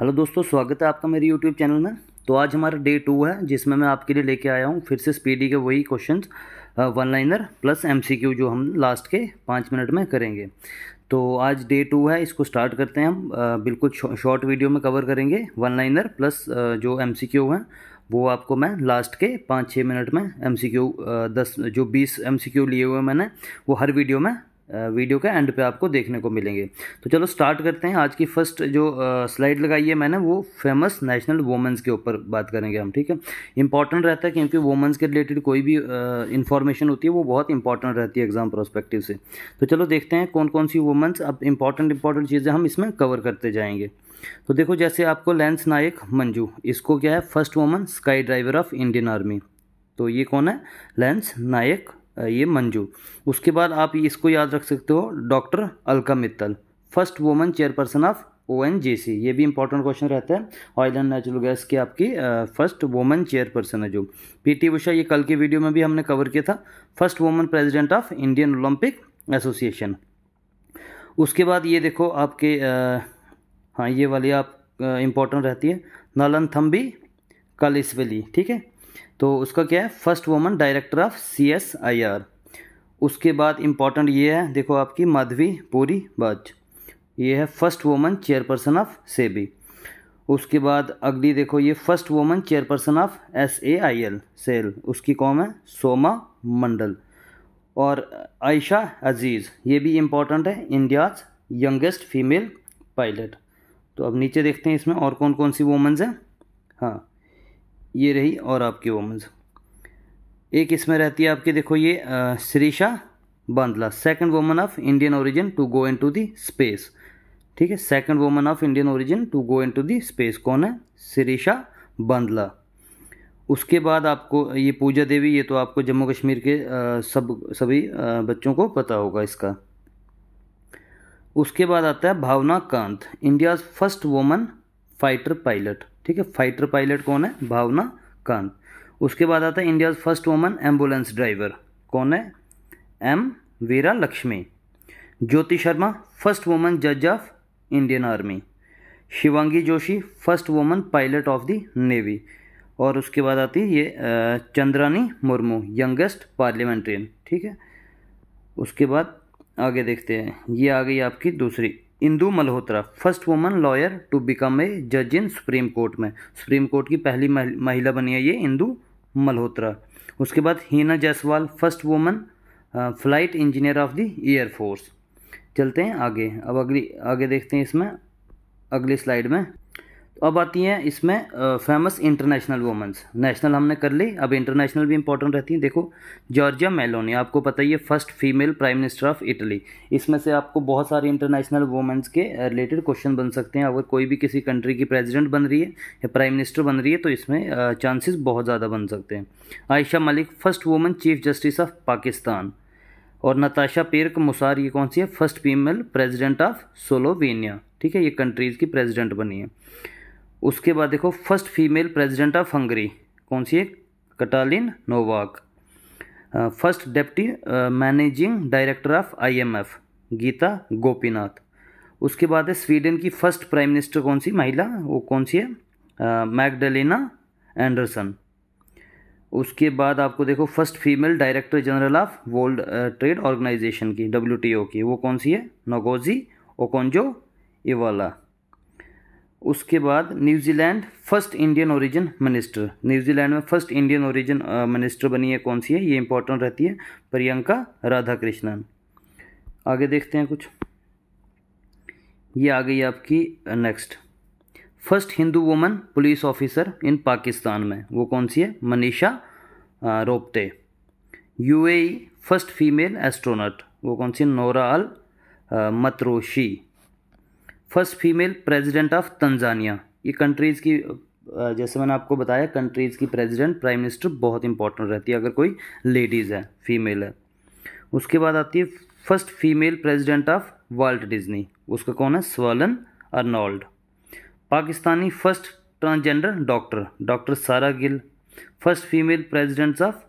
Hello दोस्तों, स्वागत है आपका मेरे यूट्यूब चैनल में। तो आज हमारा डे 2 है जिसमें मैं आपके लिए लेके आया हूँ फिर से स्पीडी के वही questions, one liner plus MCQ जो हम लास्ट के 5 मिनट में करेंगे। तो आज डे 2 है, इसको स्टार्ट करते हैं हम। बिल्कुल शॉर्ट वीडियो में कवर करेंगे वन लाइनर प्लस जो एमसीक्यू हैं वो आपको मैं लास्ट के 5-6 मिनट में एमसीक्यू 20 एमसीक्यू लिए हुए मैंने वो हर वीडियो के एंड पे आपको देखने को मिलेंगे। तो चलो स्टार्ट करते हैं। आज की फर्स्ट जो स्लाइड लगाई है मैंने वो फेमस नेशनल वुमेन्स के ऊपर बात करेंगे हम, ठीक है। इंपॉर्टेंट रहता है क्योंकि वुमेन्स के रिलेटेड कोई भी इंफॉर्मेशन होती है वो बहुत इंपॉर्टेंट रहती है एग्जाम प्रोस्पेक्टिव से। तो चलो देखते हैं कौन कौन सी वुमेन्स, अब इंपॉर्टेंट चीज़ें हम इसमें कवर करते जाएंगे। तो देखो, जैसे आपको लेंस नायक मंजू, इसको क्या है, first woman sky driver of Indian army. तो ये कौन है, लेंस नायक, ये मंजू। उसके बाद आप इसको याद रख सकते हो, doctor Alka Mittal, first woman chairperson of ONGC. ये भी इंपॉर्टेंट क्वेश्चन रहता है। ऑयल एंड नेचुरल गैस की आपकी फर्स्ट वुमन चेयरपर्सन है जो। पीटी उषा, ये कल के वीडियो में भी हमने कवर किया था, first woman president of Indian Olympic association. उसके बाद ये देखो आपके हाँ, ये वाली आप इंपॉर्टेंट रहती है, नलनथम्बी कालिसवेली, ठीक है। तो उसका क्या है, first woman director of CSIR। उसके बाद इंपॉर्टेंट ये है, देखो आपकी माधवी पुरी बाज, ये है first woman chairperson of SEBI. उसके बाद अगली देखो, ये first woman chairperson of SAIL SAIL, उसकी कौन है, सोमा मंडल। और आयशा अजीज़, ये भी इम्पॉर्टेंट है, इंडियाज यंगेस्ट फीमेल पायलट। तो अब नीचे देखते हैं इसमें और कौन कौन सी वुमेन्स हैं। हाँ, ये रही और आपकी वुमेन्स। एक इसमें रहती है आपकी, देखो ये Shirisha Bandla, second woman of Indian origin to go into the space, ठीक है। Second woman of Indian origin to go into the space कौन है, शिरीषा बांदला। उसके बाद आपको ये पूजा देवी, ये तो आपको जम्मू कश्मीर के सभी बच्चों को पता होगा इसका। उसके बाद आता है Bhawana Kanth, India's first woman fighter pilot, ठीक है। फाइटर पायलट कौन है, भावना कांत। उसके बाद आता है India's first woman ambulance driver, कौन है, M वीरा लक्ष्मी। ज्योति शर्मा, फर्स्ट वुमन जज of Indian army. Shivangi Joshi, first woman pilot of the navy. और उसके बाद आती है ये चंद्रानी मुर्मू, यंगेस्ट पार्लियामेंट्रियन, ठीक है। उसके बाद आगे देखते हैं, ये आ गई आपकी दूसरी, Indu Malhotra, first woman lawyer to become a जज इन सुप्रीम कोर्ट में, सुप्रीम कोर्ट की पहली महिला बनी है ये इंदु मल्होत्रा। उसके बाद Heena Jaiswal, first woman flight engineer of the air force. चलते हैं आगे, अब आगे देखते हैं इसमें अगली स्लाइड में। तो अब आती हैं इसमें फेमस इंटरनेशनल वुमेन्स। नेशनल हमने कर ली, अब इंटरनेशनल भी इंपॉर्टेंट रहती हैं। देखो, जॉर्जिया मेलोनी, आपको पता ही है, first female prime minister of Italy. इसमें से आपको बहुत सारे इंटरनेशनल वुमेन्स के रिलेटेड क्वेश्चन बन सकते हैं। अगर कोई भी किसी कंट्री की प्रेसिडेंट बन रही है या प्राइम मिनिस्टर बन रही है तो इसमें चांसेस बहुत ज़्यादा बन सकते हैं। Ayesha Malik, first woman chief justice of Pakistan. और नताशा पेर्क मुसार, ये कौन सी है, first female president of Slovenia, ठीक है। ये कंट्रीज़ की प्रेसिडेंट बनी है। उसके बाद देखो, first female president of Hungary, कौन सी है, Katalin Novak. First deputy managing director of IMF, Gita Gopinath. उसके बाद है स्वीडन की फर्स्ट प्राइम मिनिस्टर, कौन सी महिला, वो कौन सी है, मैगडलेना एंडरसन। उसके बाद आपको देखो, first female director general of World Trade Organization की, WTO की, वो कौन सी है, नगोजी ओकोंजो इवाला। उसके बाद New Zealand first Indian origin minister, New Zealand में फर्स्ट इंडियन ओरिजिन मिनिस्टर बनी है, कौन सी है, ये इंपॉर्टेंट रहती है, प्रियंका राधाकृष्णन। आगे देखते हैं कुछ, ये आ गई आपकी next, first Hindu woman police officer in Pakistan में, वो कौन सी है, Manisha Ropeta. UAE first female astronaut, वो कौन सी, Nora Al Matrooshi. First female president of Tanzania, ये कंट्रीज़ की जैसे मैंने आपको बताया, कंट्रीज़ की प्रेसिडेंट प्राइम मिनिस्टर बहुत इंपॉर्टेंट रहती है अगर कोई लेडीज़ है, फीमेल है। उसके बाद आती है first female president of Walt Disney, उसका कौन है, स्वलन Arnold. Pakistani first transgender doctor, doctor Sarah Gill. First female presidents of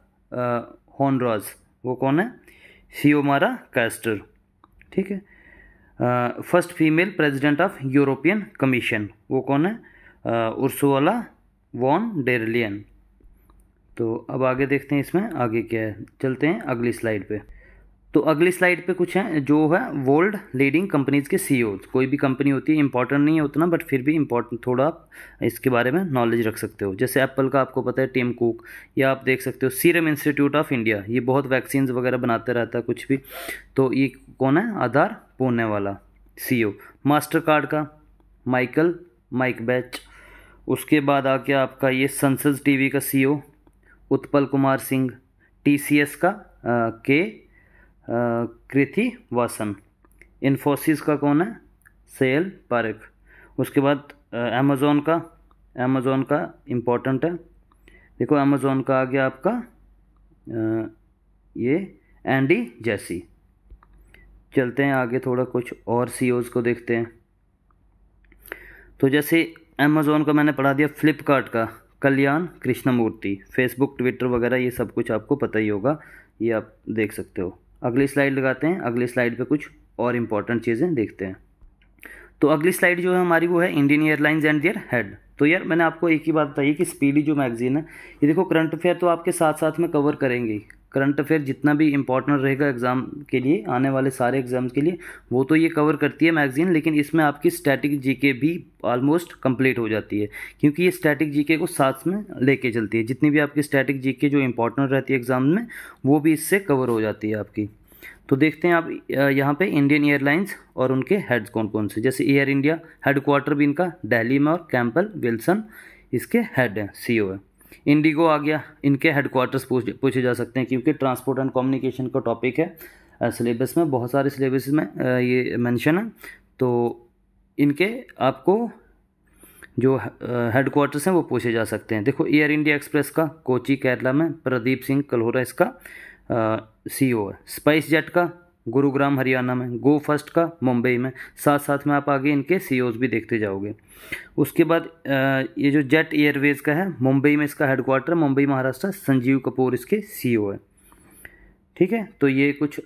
Honduras, वो कौन है, सियोमारा कैस्टर, ठीक है। First female president of European Commission, वो कौन है? Ursula von der Leyen. तो अब आगे देखते हैं इसमें आगे क्या है, चलते हैं अगली स्लाइड पे। तो अगली स्लाइड पे कुछ है जो है वर्ल्ड लीडिंग कंपनीज के सीईओज। कोई भी कंपनी होती है, इंपॉर्टेंट नहीं है उतना, बट फिर भी इंपॉर्टेंट थोड़ा आप इसके बारे में नॉलेज रख सकते हो। जैसे एप्पल का आपको पता है टिम कुक, या आप देख सकते हो सीरम इंस्टीट्यूट ऑफ इंडिया, ये बहुत वैक्सीन वगैरह बनाते रहता है कुछ भी। तो ये कौन है? आधार पुणे वाला सीईओ। मास्टर कार्ड का माइक बैच। उसके बाद आ गया आपका ये सनसज टीवी का सीईओ उत्पल कुमार सिंह। टीसीएस का के कृति वासन। इन्फोसिस का कौन है? सेल पारेख। उसके बाद अमेज़ॉन का इम्पोर्टेंट है, देखो अमेज़ॉन का आ गया आपका ये एंडी जैसी। चलते हैं आगे, थोड़ा कुछ और सीईओज को देखते हैं। तो जैसे अमेज़ॉन का मैंने पढ़ा दिया, फ्लिपकार्ट का कल्याण कृष्णमूर्ति। फेसबुक ट्विटर वगैरह ये सब कुछ आपको पता ही होगा, ये आप देख सकते हो। अगली स्लाइड लगाते हैं, अगली स्लाइड पे कुछ और इम्पॉर्टेंट चीज़ें देखते हैं। तो अगली स्लाइड जो है हमारी वो है Indian airlines and their head. तो यार मैंने आपको एक ही बात बताई कि स्पीडी जो मैगजीन है, ये देखो करंट अफेयर तो आपके साथ साथ में कवर करेंगे। करंट अफेयर जितना भी इंपॉर्टेंट रहेगा एग्जाम के लिए, आने वाले सारे एग्जाम्स के लिए, वो तो ये कवर करती है मैगजीन, लेकिन इसमें आपकी स्टैटिक जीके भी ऑलमोस्ट कंप्लीट हो जाती है, क्योंकि ये स्टैटिक जीके को साथ में लेके चलती है। जितनी भी आपकी स्टैटिक जीके जो इंपॉर्टेंट रहती है एग्जाम में, वो भी इससे कवर हो जाती है आपकी। तो देखते हैं आप यहाँ पे इंडियन एयरलाइंस और उनके हेड्स कौन कौन से। जैसे एयर इंडिया हेडक्वार्टर भी इनका दिल्ली में, और कैंपबेल विल्सन इसके हेड हैं, सीईओ है। इंडिगो आ गया, इनके हेडक्वार्टर्स पूछे जा सकते हैं, क्योंकि ट्रांसपोर्ट एंड कम्युनिकेशन का टॉपिक है सिलेबस में, बहुत सारे सिलेबस में ये मेंशन है। तो इनके आपको जो हेडक्वार्टर्स हैं वो पूछे जा सकते हैं। देखो एयर इंडिया एक्सप्रेस का कोची केरला में प्रदीप सिंह कल्होरा इसका सीईओ है। स्पाइस जेट का गुरुग्राम हरियाणा में। गो फर्स्ट का मुंबई में। साथ साथ में आप आगे इनके सीईओज भी देखते जाओगे। उसके बाद ये जो जेट एयरवेज का है, मुंबई में इसका हेडक्वार्टर, मुंबई महाराष्ट्र। संजीव कपूर इसके सीईओ है। ठीक है, तो ये कुछ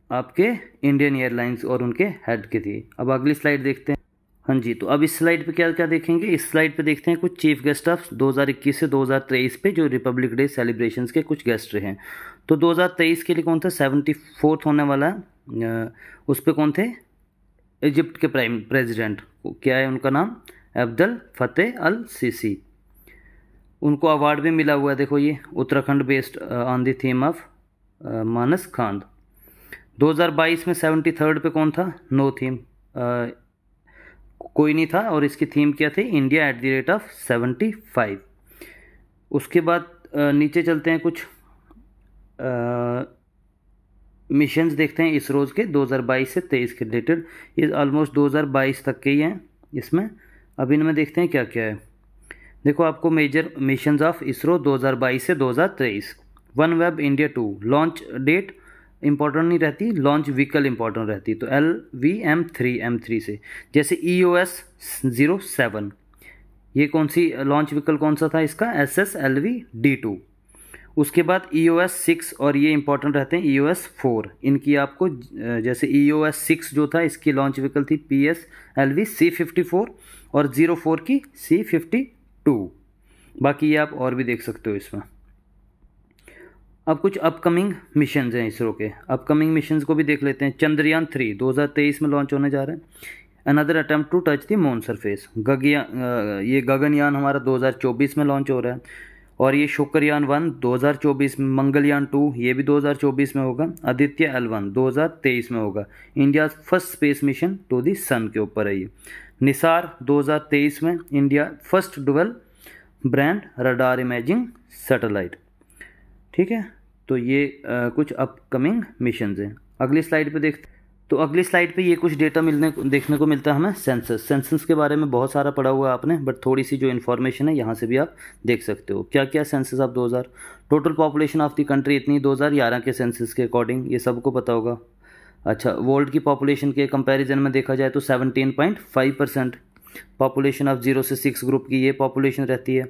आपके इंडियन एयरलाइंस और उनके हेड के थे। अब अगली स्लाइड देखते हैं। हाँ जी, तो अब इस स्लाइड पे क्या क्या देखेंगे, इस स्लाइड पे देखते हैं कुछ चीफ गेस्ट ऑफ 2021 से 2023 पे जो रिपब्लिक डे सेलिब्रेशंस के कुछ गेस्ट रहे हैं। तो 2023 के लिए कौन था? 74th होने वाला है। उस पर कौन थे? इजिप्ट के प्राइम प्रेसिडेंट, क्या है उनका नाम? Abdel Fattah El Sisi. उनको अवार्ड भी मिला हुआ है, देखो ये Uttarakhand based on the theme of Manaskhand. 2022 में 73rd पे कौन था? नो थीम, कोई नहीं था, और इसकी थीम क्या थी? India at the rate of 75। उसके बाद नीचे चलते हैं, कुछ मिशंस देखते हैं इसरोज के 2022 से 23 के रिलेटेड। ये ऑलमोस्ट 2022 तक के ही हैं इसमें। अब इनमें देखते हैं क्या क्या है। देखो आपको मेजर मिशंस ऑफ इसरो 2022 से 2023। One web India 2 launch date important नहीं रहती, लॉन्च व्हीकल इंपॉर्टेंट रहती। तो LVM3 से, जैसे EOS 07, ये कौन सी लॉन्च व्हीकल कौन सा था इसका? SSLV-D2। उसके बाद EOS 6, और ये इंपॉर्टेंट रहते हैं EOS 4। इनकी आपको जैसे EOS 6 जो था, इसकी लॉन्च व्हीकल थी PSLV C54, और 04 की C52। बाकी ये आप और भी देख सकते हो इसमें। अब कुछ अपकमिंग मिशंस हैं इसरो के, अपकमिंग मिशंस को भी देख लेते हैं। चंद्रयान 3 2023 में लॉन्च होने जा रहे हैं। Another attempt to touch the moon surface. ये गगनयान हमारा 2024 में लॉन्च हो रहा है। और ये शुक्रयान 1 2024 में। मंगलयान 2 ये भी 2024 में होगा। आदित्य L1 2023 में होगा। India first space mission to the sun के ऊपर है ये। निसार 2023 में। India first dual band radar imaging satellite. ठीक है, तो ये कुछ अपकमिंग मिशंस हैं। अगली स्लाइड पे देखते। तो अगली स्लाइड पे ये कुछ डेटा देखने को मिलता है हमें सेंसस के बारे में बहुत सारा पढ़ा हुआ है आपने, बट थोड़ी सी जो इन्फॉर्मेशन है यहाँ से भी आप देख सकते हो। क्या क्या census of 2000, total population of the country इतनी 2011 के सेंसस के अकॉर्डिंग, ये सबको पता होगा। अच्छा, वर्ल्ड की पॉपुलेशन के कंपैरिजन में देखा जाए तो 17.5% पॉपुलेशन ऑफ 0 से 6 ग्रुप की ये पॉपुलेशन रहती है।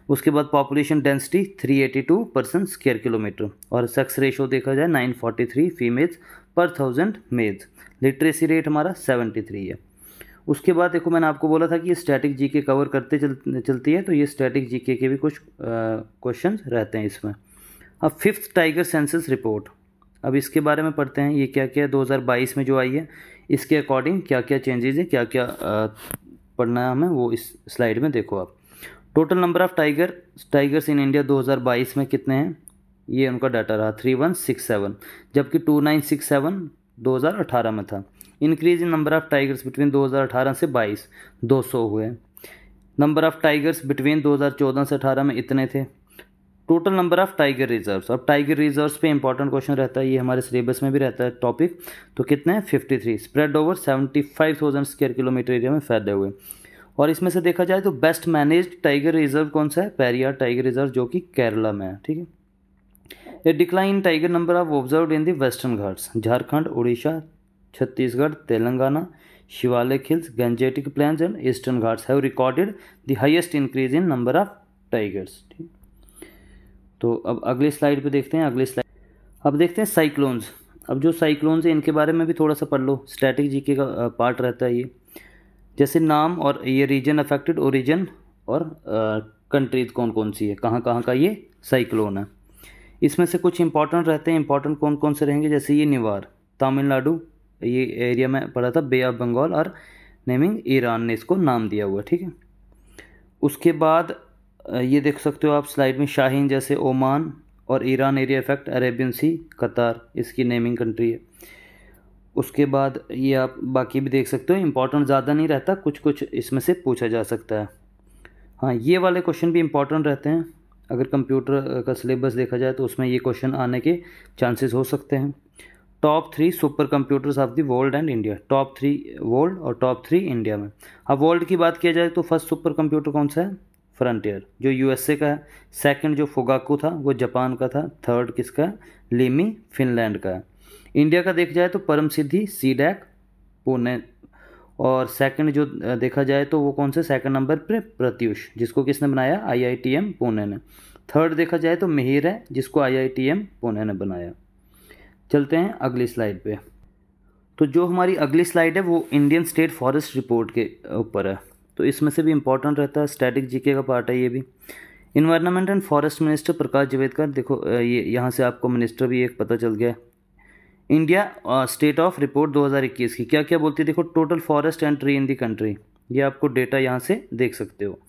उसके बाद population density 382 person square kilometre, और सेक्स रेशो देखा जाए 943 फीमेल्स पर 1000 मेल्स। लिटरेसी रेट हमारा 73 है। उसके बाद देखो मैंने आपको बोला था कि ये स्टैटिक जीके कवर करते चलती है, तो ये स्टैटिक जीके के भी कुछ क्वेश्चंस रहते हैं इसमें। अब 5th टाइगर सेंसस रिपोर्ट, अब इसके बारे में पढ़ते हैं। ये क्या क्या 2022 में जो आई है, इसके अकॉर्डिंग क्या क्या चेंजेस है, क्या क्या पढ़ना है हमें, वो इस स्लाइड में देखो आप। Total number of tigers in India 2022 में कितने हैं, ये उनका डाटा रहा 3167, जबकि 2967 2018 में था। Increase in number of tigers between 2018 से 22 200 हुए। नंबर ऑफ टाइगर्स बिटवीन 2014 से 18 में इतने थे। Total number of tiger reserves, अब टाइगर रिजर्व्स पे इंपॉर्टेंट क्वेश्चन रहता है, ये हमारे सिलेबस में भी रहता है टॉपिक। तो कितने हैं 53, spread over 75,000 square kilometre area में फैले हुए। और इसमें से देखा जाए तो बेस्ट मैनेज्ड टाइगर रिजर्व कौन सा है, पेरियार टाइगर रिजर्व, जो कि केरला में है। ठीक है। A decline tiger number of observed in the Western Ghats, Jharkhand, Orissa, Chhattisgarh, Telangana, Shivalik Hills, Gangetic Plains and Eastern Ghats have recorded the highest increase in number of tigers. ठीक। तो अब अगले स्लाइड पे देखते हैं। अगले स्लाइड अब देखते हैं साइक्लोन्स। अब जो साइक्लोन्स है इनके बारे में भी थोड़ा सा पढ़ लो, स्टैटिक जीके का पार्ट रहता है ये। जैसे नाम और ये रीजन अफेक्टेड, ओरिजिन और कंट्रीज कौन कौन सी है, कहाँ कहाँ का ये साइक्लोन है। इसमें से कुछ इंपॉर्टेंट रहते हैं। इंपॉर्टेंट कौन कौन से रहेंगे, जैसे ये निवार, तमिलनाडु, ये एरिया में पड़ा था, बे ऑफ बंगाल, और नेमिंग ईरान ने इसको नाम दिया हुआ। ठीक है। उसके बाद ये देख सकते हो आप स्लाइड में, शाहीन जैसे ओमान और ईरान एरिया इफेक्ट, अरेबियन सी, कतार, इसकी नेमिंग कंट्री है। उसके बाद ये आप बाकी भी देख सकते हो, इंपॉर्टेंट ज़्यादा नहीं रहता, कुछ कुछ इसमें से पूछा जा सकता है। हाँ, ये वाले क्वेश्चन भी इंपॉर्टेंट रहते हैं। अगर कंप्यूटर का सिलेबस देखा जाए तो उसमें ये क्वेश्चन आने के चांसेस हो सकते हैं। Top 3 super computers of the world and India, top 3 world और टॉप 3 इंडिया में। अब वर्ल्ड की बात किया जाए तो फर्स्ट सुपर कंप्यूटर कौन सा है, फ्रंटियर, जो यूएसए का है। सेकंड जो फुगाकू था वो जापान का था। थर्ड किसका है, लीमी, फिनलैंड का है। इंडिया का देखा जाए तो परम सिद्धि, सीडैक, पुणे। और सेकंड जो देखा जाए तो वो कौन से, सेकंड नंबर पे प्रत्युष, जिसको किसने बनाया, आईआईटीएम पुणे ने। थर्ड देखा जाए तो मिहिर है, जिसको आईआईटीएम पुणे ने बनाया। चलते हैं अगली स्लाइड पे। तो जो हमारी अगली स्लाइड है वो इंडियन स्टेट फॉरेस्ट रिपोर्ट के ऊपर है। तो इसमें से भी इंपॉर्टेंट रहता है, स्टैटिक जीके का पार्ट है ये भी। Environment and forest minister Prakash Javadekar, देखो ये यहाँ से आपको मिनिस्टर भी एक पता चल गया। इंडिया स्टेट ऑफ रिपोर्ट 2021 की क्या क्या बोलती है, देखो total forest and tree in the country, ये आपको डेटा यहाँ से देख सकते हो।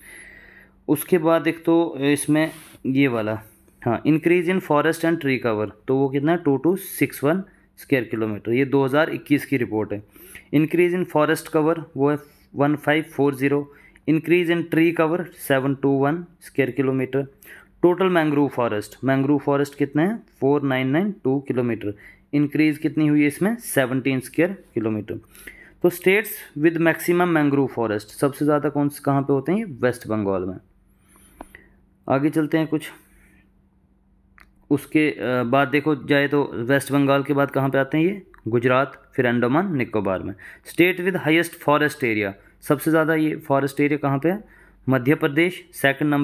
उसके बाद एक तो इसमें ये वाला, हाँ, increase in forest and tree cover, तो वो कितना है 2261 स्क्वायर किलोमीटर, ये 2021 की रिपोर्ट है। इंक्रीज इन फॉरेस्ट कवर वो है 1540, increase in tree cover 721 square kilometre. Total mangrove forest कितने हैं 4992 किलोमीटर, इंक्रीज कितनी हुई है इसमें 17 स्क्वायर किलोमीटर। तो states with maximum mangrove forest सबसे ज़्यादा कौन से कहाँ पे होते हैं, ये वेस्ट बंगाल में। आगे चलते हैं कुछ। उसके बाद देखो जाए तो वेस्ट बंगाल के बाद कहाँ पे आते हैं, ये गुजरात, फिर अंडमान निकोबार में। State with highest forest area, सबसे ज़्यादा ये फॉरेस्ट एरिया कहाँ पे है, मध्य प्रदेश। सेकंड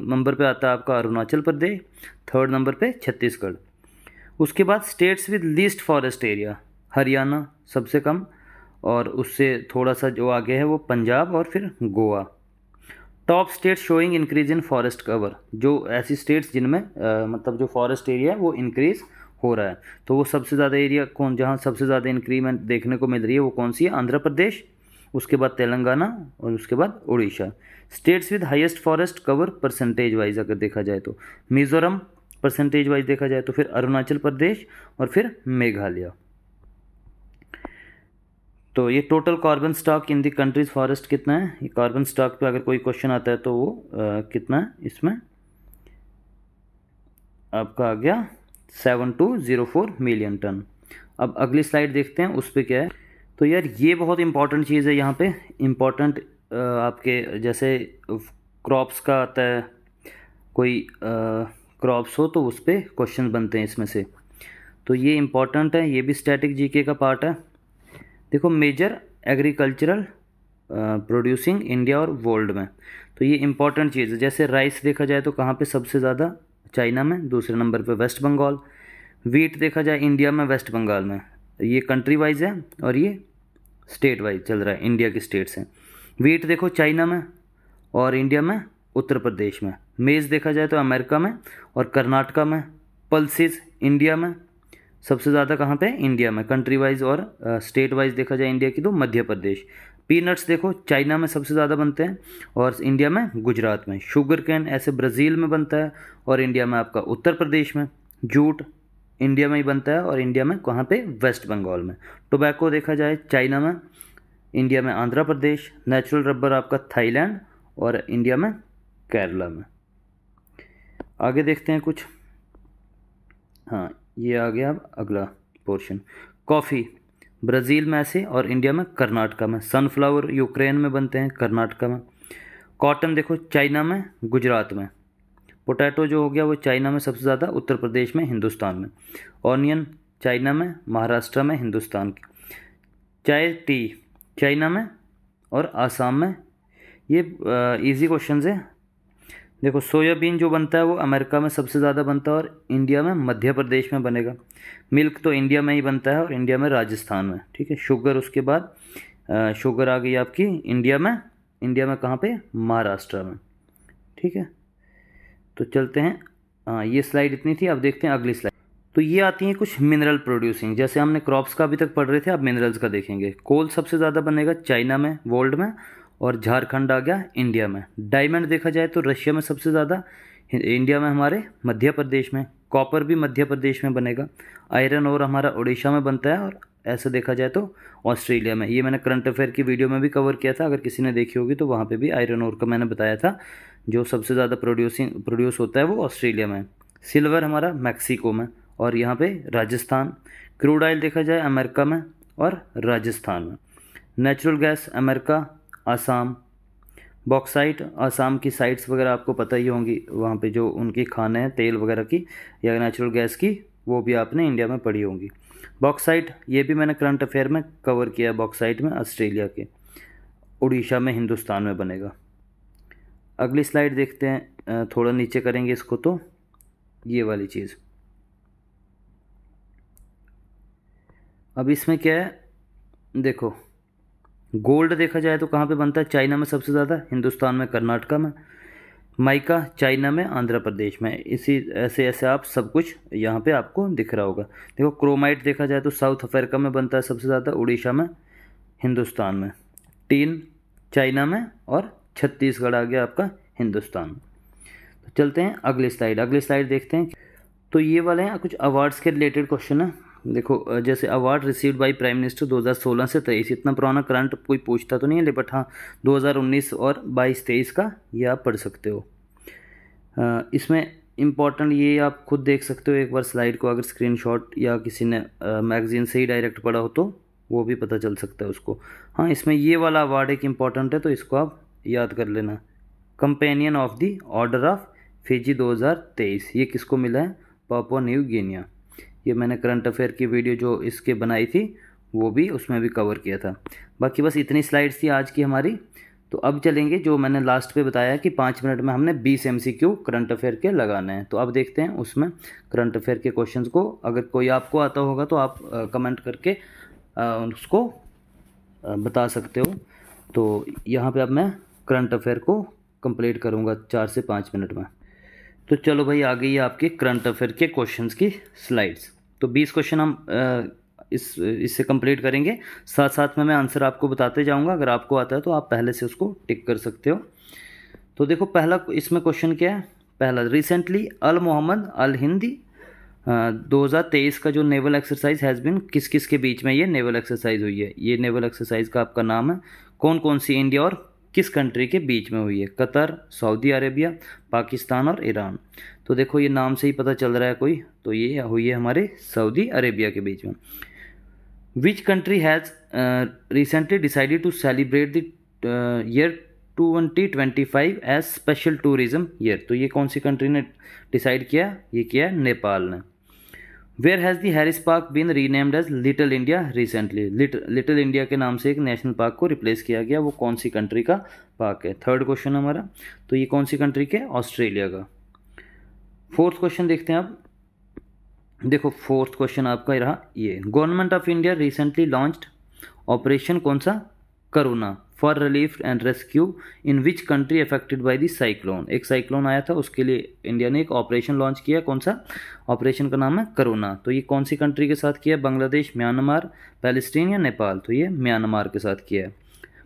नंबर पे आता है आपका अरुणाचल प्रदेश। थर्ड नंबर पे छत्तीसगढ़। उसके बाद states with least forest area, Haryana सबसे कम, और उससे थोड़ा सा जो आगे है वो पंजाब और फिर Goa. Top state showing increase in forest cover, जो ऐसी स्टेट्स जिनमें मतलब जो फॉरेस्ट एरिया है वो इंक्रीज हो रहा है, तो वो सबसे ज़्यादा एरिया कौन, जहाँ सबसे ज़्यादा इंक्रीमेंट देखने को मिल रही है वो कौन सी है, आंध्र प्रदेश, उसके बाद तेलंगाना और उसके बाद Orissa. States with highest forest cover percentage wise अगर देखा जाए तो मिजोरम, परसेंटेज वाइज देखा जाए तो फिर अरुणाचल प्रदेश और फिर मेघालय। तो ये total carbon stock in the countries forest कितना है, ये कार्बन स्टॉक पे अगर कोई क्वेश्चन आता है तो वो कितना है, इसमें आपका आ गया 7204 मिलियन टन। अब अगली स्लाइड देखते हैं, उस पर क्या है। तो यार ये बहुत इंपॉर्टेंट चीज़ है यहाँ पे, इम्पॉर्टेंट आपके जैसे क्रॉप्स का आता है, कोई क्रॉप्स हो तो उस पर क्वेश्चन बनते हैं इसमें से, तो ये इम्पॉर्टेंट है, ये भी स्टैटिक जीके का पार्ट है। देखो मेजर एग्रीकल्चरल प्रोड्यूसिंग इंडिया और वर्ल्ड में, तो ये इंपॉर्टेंट चीज़ है। जैसे राइस देखा जाए तो कहाँ पे सबसे ज़्यादा, चाइना में, दूसरे नंबर पे वेस्ट बंगाल। वीट देखा जाए इंडिया में, वेस्ट बंगाल में, ये कंट्री वाइज है और ये स्टेट वाइज चल रहा है, इंडिया के स्टेट्स हैं। वीट देखो चाइना में और इंडिया में उत्तर प्रदेश में। मेज़ देखा जाए तो अमेरिका में और कर्नाटका में। पल्सेस इंडिया में सबसे ज़्यादा कहाँ पे, इंडिया में। कंट्री वाइज और स्टेट वाइज देखा जाए इंडिया की तो मध्य प्रदेश। पीनट्स देखो चाइना में सबसे ज़्यादा बनते हैं और इंडिया में गुजरात में। शुगर कैन ऐसे ब्राज़ील में बनता है और इंडिया में आपका उत्तर प्रदेश में। जूट इंडिया में ही बनता है और इंडिया में कहाँ पे, वेस्ट बंगाल में। टोबैको देखा जाए चाइना में, इंडिया में आंध्र प्रदेश। नेचुरल रबर आपका थाईलैंड और इंडिया में केरला में। आगे देखते हैं कुछ। हाँ, ये आ गया अब अगला पोर्शन। कॉफ़ी ब्राज़ील में ऐसे और इंडिया में कर्नाटका में। सनफ्लावर यूक्रेन में बनते हैं, कर्नाटका में। कॉटन देखो चाइना में, गुजरात में। पोटैटो जो हो गया वो चाइना में सबसे ज़्यादा, उत्तर प्रदेश में, हिंदुस्तान में। ऑनियन चाइना में, महाराष्ट्र में, हिंदुस्तान की। चाय टी चाइना में और आसाम में। ये इजी क्वेश्चन है। देखो सोयाबीन जो बनता है वो अमेरिका में सबसे ज़्यादा बनता है और इंडिया में मध्य प्रदेश में बनेगा। मिल्क तो इंडिया में ही बनता है और इंडिया में राजस्थान में, ठीक है। शुगर उसके बाद शुगर आ गई आपकी इंडिया में कहाँ पे, महाराष्ट्र में, ठीक है। तो चलते हैं, हाँ ये स्लाइड इतनी थी। अब देखते हैं अगली स्लाइड। तो ये आती हैं कुछ मिनरल प्रोड्यूसिंग, जैसे हमने क्रॉप्स का अभी तक पढ़ रहे थे, अब मिनरल्स का देखेंगे। कोल सबसे ज़्यादा बनेगा चाइना में, वर्ल्ड में, और झारखंड आ गया इंडिया में। डायमंड देखा जाए तो रशिया में सबसे ज़्यादा, इंडिया में हमारे मध्य प्रदेश में। कॉपर भी मध्य प्रदेश में बनेगा। आयरन और हमारा उड़ीसा में बनता है और ऐसा देखा जाए तो ऑस्ट्रेलिया में। ये मैंने करंट अफेयर की वीडियो में भी कवर किया था, अगर किसी ने देखी होगी तो वहाँ पे भी आयरन और का मैंने बताया था, जो सबसे ज़्यादा प्रोड्यूस होता है वो ऑस्ट्रेलिया में। सिल्वर हमारा मैक्सिको में और यहाँ पे राजस्थान। क्रूड ऑयल देखा जाए अमेरिका में और राजस्थान में। Natural gas America, Assam. Bauxite Assam की साइट्स वगैरह आपको पता ही होंगी, वहाँ पे जो उनकी खाने हैं तेल वगैरह की या नेचुरल गैस की, वो भी आपने इंडिया में पढ़ी होंगी। बॉक्साइट ये भी मैंने करंट अफेयर में कवर किया है। बॉक्साइट में ऑस्ट्रेलिया के, उड़ीसा में, हिंदुस्तान में बनेगा। अगली स्लाइड देखते हैं, थोड़ा नीचे करेंगे इसको तो ये वाली चीज़। अब इसमें क्या है देखो, गोल्ड देखा जाए तो कहाँ पे बनता है, चाइना में सबसे ज़्यादा, हिंदुस्तान में, कर्नाटका में। माइका चाइना में, आंध्र प्रदेश में। इसी ऐसे ऐसे आप सब कुछ यहाँ पे आपको दिख रहा होगा। देखो क्रोमाइट देखा जाए तो साउथ अफ्रीका में बनता है सबसे ज़्यादा, उड़ीसा में, हिंदुस्तान में। टीन चाइना में और छत्तीसगढ़ आ गया आपका हिंदुस्तान में। तो चलते हैं अगली स्लाइड देखते हैं। तो ये वाले हैं कुछ अवार्ड्स के रिलेटेड क्वेश्चन है। देखो जैसे award received by prime minister 2016 से 23, इतना पुराना करंट कोई पूछता तो नहीं है, बट हाँ 2019 और 22-23 का ये आप पढ़ सकते हो। इसमें इम्पॉर्टेंट ये आप खुद देख सकते हो एक बार स्लाइड को, अगर स्क्रीनशॉट या किसी ने मैगजीन से ही डायरेक्ट पढ़ा हो तो वो भी पता चल सकता है उसको। हाँ इसमें ये वाला अवार्ड एक इम्पॉर्टेंट है तो इसको आप याद कर लेना। Companion of the Order of Fiji 2023, ये किसको मिला है, पापुआ न्यू गिनिया। ये मैंने करंट अफेयर की वीडियो जो इसके बनाई थी वो भी उसमें भी कवर किया था। बाकी बस इतनी स्लाइड्स थी आज की हमारी। तो अब चलेंगे जो मैंने लास्ट पे बताया कि 5 मिनट में हमने 20 MCQ करंट अफेयर के लगाने हैं। तो अब देखते हैं उसमें करंट अफेयर के क्वेश्चंस को, अगर कोई आपको आता होगा तो आप कमेंट करके उसको बता सकते हो। तो यहाँ पे अब मैं करंट अफेयर को कंप्लीट करूँगा 4 से 5 मिनट में। तो चलो भाई आ गई है आपके करंट अफेयर के क्वेश्चंस की स्लाइड्स। तो 20 क्वेश्चन हम इससे कंप्लीट करेंगे, साथ साथ में मैं आंसर आपको बताते जाऊंगा। अगर आपको आता है तो आप पहले से उसको टिक कर सकते हो। तो देखो पहला इसमें क्वेश्चन क्या है, पहला रिसेंटली अल मोहम्मद अल हिंदी 2023 का जो नेवल एक्सरसाइज हैज़ बिन, किस किस के बीच में ये नेवल एक्सरसाइज हुई है, ये नेवल एक्सरसाइज का आपका नाम है। कौन कौन सी इंडिया और किस कंट्री के बीच में हुई है, कतर, सऊदी अरेबिया, पाकिस्तान और ईरान। तो देखो ये नाम से ही पता चल रहा है कोई, तो ये हुई है हमारे सऊदी अरेबिया के बीच में। Which country has recently decided to celebrate the year 2025 as special tourism year. तो ये कौन सी कंट्री ने डिसाइड किया, ये किया है नेपाल ने। Where has the Harris Park been renamed as Little India recently. Little India के नाम से एक नेशनल पार्क को रिप्लेस किया गया, वो कौन सी कंट्री का पार्क है। थर्ड क्वेश्चन हमारा, तो ये कौन सी कंट्री के, ऑस्ट्रेलिया का। फोर्थ क्वेश्चन देखते हैं आप, देखो फोर्थ क्वेश्चन आपका रहा ये, government of India recently launched operation कौन सा, Karuna, for relief and rescue in which country affected by the cyclone. एक साइक्लोन आया था, उसके लिए इंडिया ने एक ऑपरेशन लॉन्च किया, कौन सा, ऑपरेशन का नाम है करुणा। तो ये कौन सी कंट्री के साथ किया, बांग्लादेश, म्यांमार, पैलेस्टीन या नेपाल। तो ये म्यांमार के साथ किया है।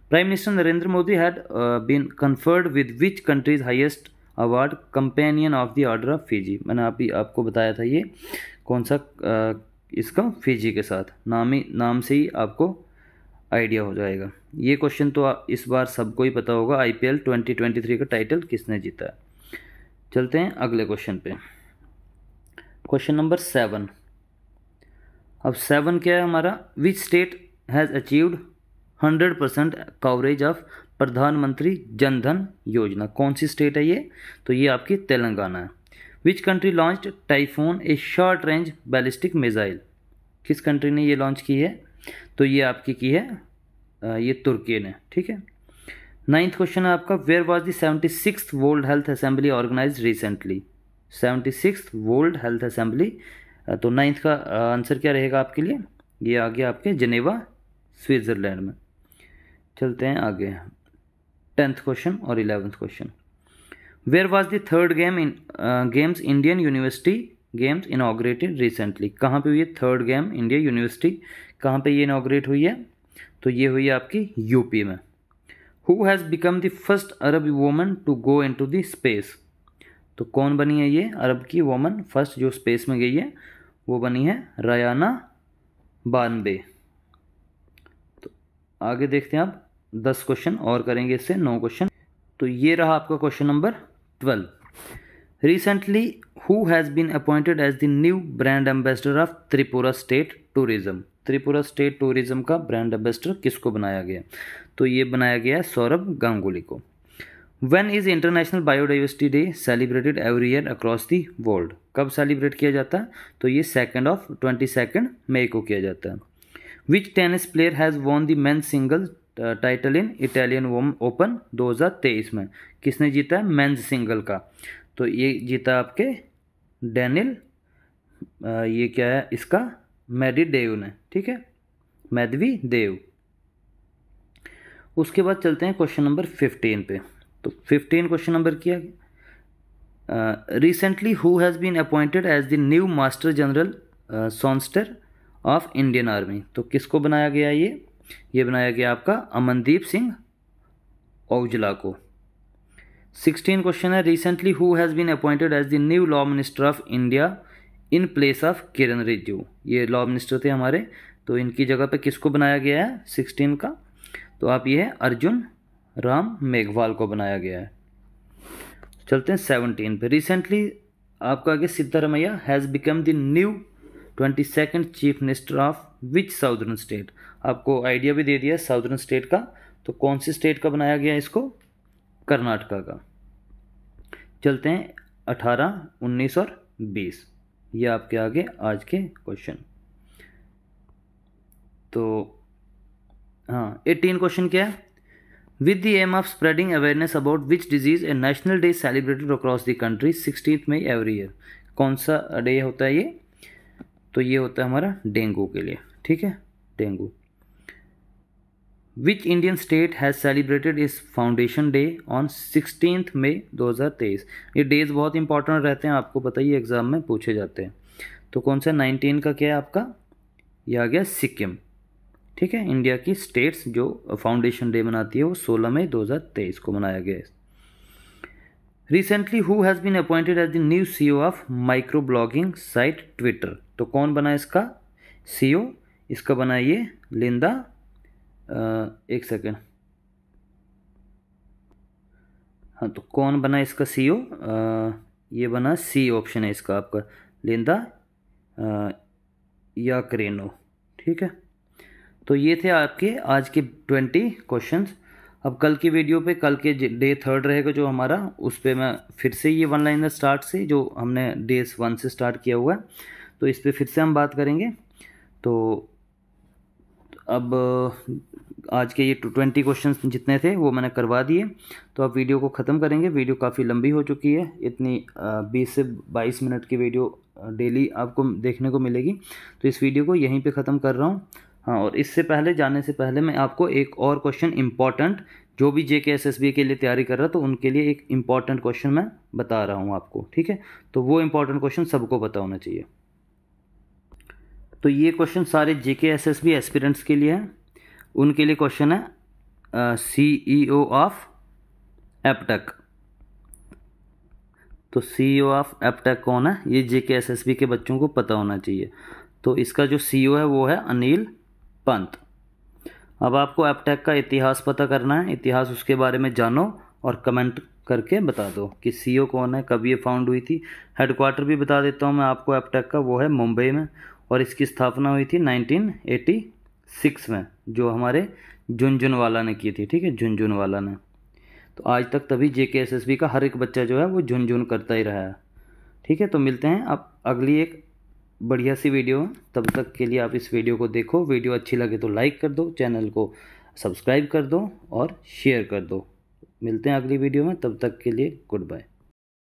Prime minister Narendra Modi had been conferred with which country's highest award, Companion of the Order of Fiji. मैंने आपको बताया था ये कौन सा, इसका फिजी के साथ, नाम से ही आपको आइडिया हो जाएगा। ये क्वेश्चन तो इस बार सबको ही पता होगा, IPL 2023 का टाइटल किसने जीता है। चलते हैं अगले क्वेश्चन पे, क्वेश्चन नंबर 7। अब 7 क्या है हमारा, which state has achieved 100% coverage of प्रधानमंत्री जन धन योजना। कौन सी स्टेट है ये, तो ये आपकी तेलंगाना है। Which country launched typhoon A short range ballistic missile. किस कंट्री ने ये लॉन्च की है, तो ये आपकी की है ये तुर्की ने, ठीक है। 9th क्वेश्चन है आपका, where was the 76th World Health Assembly organize recently. 76th World Health Assembly, तो 9th का आंसर क्या रहेगा आपके लिए, ये आ गया आपके जिनेवा, स्विट्ज़रलैंड में। चलते हैं आगे, 10th क्वेश्चन और 11th question. Where was the third games Indian university games inaugurated recently. कहाँ पे हुई है थर्ड गेम इंडिया यूनिवर्सिटी, कहाँ पे ये इनाग्रेट हुई है, तो ये हुई है आपकी यूपी में। Who has become the first Arab woman to go into the space. तो कौन बनी है ये अरब की वुमन फर्स्ट जो स्पेस में गई है, वो बनी है रायाना बानबे। तो आगे देखते हैं आप, 10 क्वेश्चन और करेंगे इससे, 9 क्वेश्चन। तो ये रहा आपका question number 12। Recently who has been appointed as the new brand ambassador of Tripura state tourism. Tripura state tourism का ब्रांड एम्बेसडर किसको बनाया गया, तो ये बनाया गया है सौरभ गांगुली को। When is international biodiversity day celebrated every year across the world. कब सेलिब्रेट किया जाता है, तो ये 22 मई को किया जाता है। Which tennis player has won the men single title in Italian Open 2023 में। किसने जीता है मेंस सिंगल का, तो ये जीता आपके डेनिल, ये क्या है इसका, मेडवेडेव ने, ठीक है, मेदवेदेव। उसके बाद चलते हैं क्वेश्चन नंबर 15 पे। तो 15 क्वेश्चन नंबर किया, recently who has been appointed as the new master general सॉन्स्टर ऑफ इंडियन आर्मी। तो किसको बनाया गया ये बनाया गया आपका अमनदीप सिंह औजला को। 16 क्वेश्चन है, recently who has been appointed as the new law minister of India in place of Kiren Rijiju. ये लॉ मिनिस्टर थे हमारे, तो इनकी जगह पे किसको बनाया गया है 16 का, तो आप ये है अर्जुन राम मेघवाल को बनाया गया है। चलते हैं 17 पे। रिसेंटली आपका आगे Siddaramaiah has become the new 22nd chief minister of which southern state. आपको आइडिया भी दे दिया साउदर्न स्टेट का, तो कौन सी स्टेट का बनाया गया इसको, कर्नाटका का। चलते हैं 18, 19 और 20, ये आपके आगे आज के क्वेश्चन। तो हाँ 18 क्वेश्चन क्या है, with the aim of spreading awareness about which disease a national day celebrated across the country 16 May every year. कौन सा डे होता है ये, तो ये होता है हमारा डेंगू के लिए, ठीक है, dengue. Which Indian state has celebrated इस फाउंडेशन डे ऑन 16 मई 2023। ये डेज बहुत इंपॉर्टेंट रहते हैं, आपको पता ही एग्जाम में पूछे जाते हैं। तो कौन सा 19 का क्या है आपका, यह आ गया सिक्किम, ठीक है। इंडिया की स्टेट्स जो फाउंडेशन डे मनाती है वो 16 मई 2023 को मनाया गया है। Recently who has been appointed as the new CEO of micro blogging site Twitter. तो कौन बना इसका CEO, इसका बना ये लिंदा, एक सेकेंड, हाँ तो कौन बना इसका CEO, ये बना C ऑप्शन है इसका आपका, लिंदा याकरेनो, ठीक है। तो ये थे आपके आज के 20 क्वेश्चंस। अब कल की वीडियो पे, कल के डे 3 रहेगा जो हमारा, उस पर मैं फिर से ये 1 लाइनर स्टार्ट से जो हमने डे 1 से स्टार्ट किया हुआ है, तो इस पर फिर से हम बात करेंगे। तो अब आज के ये 20 क्वेश्चन जितने थे वो मैंने करवा दिए। तो अब वीडियो को ख़त्म करेंगे। वीडियो काफ़ी लंबी हो चुकी है, इतनी 20 से 22 मिनट की वीडियो डेली आपको देखने को मिलेगी। तो इस वीडियो को यहीं पे ख़त्म कर रहा हूँ। हाँ, और इससे पहले जाने से पहले मैं आपको एक और क्वेश्चन इम्पॉर्टेंट, जो भी JK SSB के लिए तैयारी कर रहा है तो उनके लिए एक इम्पॉर्टेंट क्वेश्चन मैं बता रहा हूँ आपको, ठीक है। तो वो इम्पॉर्टेंट क्वेश्चन सबको पता होना चाहिए। तो ये क्वेश्चन सारे JK SSB एस्पिरेंट्स के लिए है। उनके लिए क्वेश्चन है CEO ऑफ एपटेक। तो CEO ऑफ एपटेक कौन है, ये JK SSB के बच्चों को पता होना चाहिए। तो इसका जो CEO है वो है अनिल पंत। अब आपको एपटेक का इतिहास पता करना है, इतिहास उसके बारे में जानो और कमेंट करके बता दो कि CEO कौन है, कब ये फाउंड हुई थी। हेडक्वार्टर भी बता देता हूँ मैं आपको एपटेक का, वो है मुंबई में, और इसकी स्थापना हुई थी 1986 में, जो हमारे झुनझुनवाला ने की थी, ठीक है, झुनझुनवाला ने। तो आज तक तभी JK SSB का हर एक बच्चा जो है वो झुनझुन करता ही रहा है, ठीक है। तो मिलते हैं अब अगली एक बढ़िया सी वीडियो में। तब तक के लिए आप इस वीडियो को देखो, वीडियो अच्छी लगे तो लाइक कर दो, चैनल को सब्सक्राइब कर दो और शेयर कर दो। मिलते हैं अगली वीडियो में, तब तक के लिए गुड बाय।